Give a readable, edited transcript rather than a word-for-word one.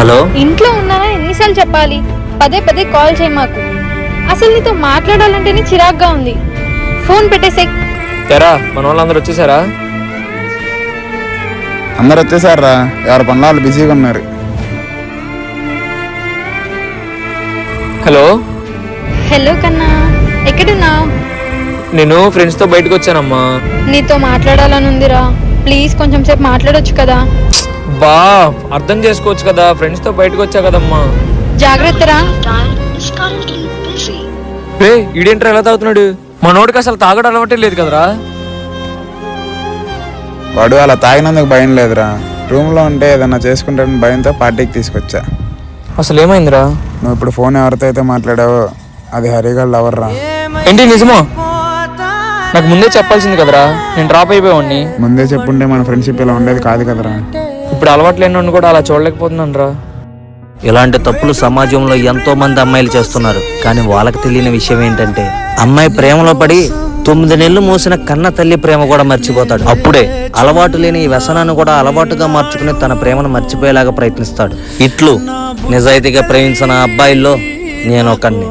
Hello, ఇంట్లో ఉన్నానా ఎన్నిసార్లు చెప్పాలి? పదే పదే కాల్ చేయి మాకు. అసలు నీతో మాట్లాడాలంటేనే చిరాగ్గా ఉంది. ఫోన్ పెట్టేసే. తెరా మన వాళ్ళందరూ వచ్చేసారా? అందరు వచ్చేసారా? ఎవరి పనులు వాళ్ళు బిజీగా ఉన్నారు. హలో హలో కన్నా, ఎక్కడున్నావు? నేను ఫ్రెండ్స్తో బయటకు వచ్చానమ్మా. నీతో మాట్లాడాలని ఉందిరా. ప్లీజ్ కొంచెం సేపు మాట్లాడొచ్చు కదా. బా అర్థం చేసుకోవచ్చు కదా, ఫ్రెండ్స్తో బయటకు వచ్చా కదమ్మా. జాగ్రత్తరా. రే ఈడేంట్రా ఎలా తాగుతున్నాడు? మనోడికి అసలు తాగడం అలవాటే లేదు కదరా. వాడు అలా తాగినందుకు భయం లేదురా. రూమ్లో ఉంటే ఏదన్నా చేసుకుంటాడని భయంతో పార్టీకి తీసుకొచ్చా. అసలు ఏమైందిరా? నువ్వు ఇప్పుడు ఫోన్ ఎవరితో అయితే మాట్లాడావో అది హరిగాళ్ళు ఎవర్రా? ఏంటి నిజమా? నాకు ముందే చెప్పాల్సింది కదరా, నేను డ్రాప్ అయిపోయావాడిని. ముందే చెప్పుంటే మన ఫ్రెండ్షిప్ ఇలా ఉండేది కాదు కదరా. ఇప్పుడు అలవాటు లేని కూడా అలా చూడలేకపోతున్నాను రా. ఇలాంటి తప్పులు సమాజంలో ఎంతో మంది అమ్మాయిలు చేస్తున్నారు. కానీ వాళ్ళకి తెలియని విషయం ఏంటంటే, అమ్మాయి ప్రేమలో పడి 9 నెలలు మోసిన కన్న తల్లి ప్రేమ కూడా మర్చిపోతాడు. అప్పుడే అలవాటు లేని ఈ వ్యసనాన్ని కూడా అలవాటుగా మార్చుకుని తన ప్రేమను మర్చిపోయేలాగా ప్రయత్నిస్తాడు. ఇట్లు నిజాయితీగా ప్రేమించిన అబ్బాయిల్లో నేను ఒకడిని.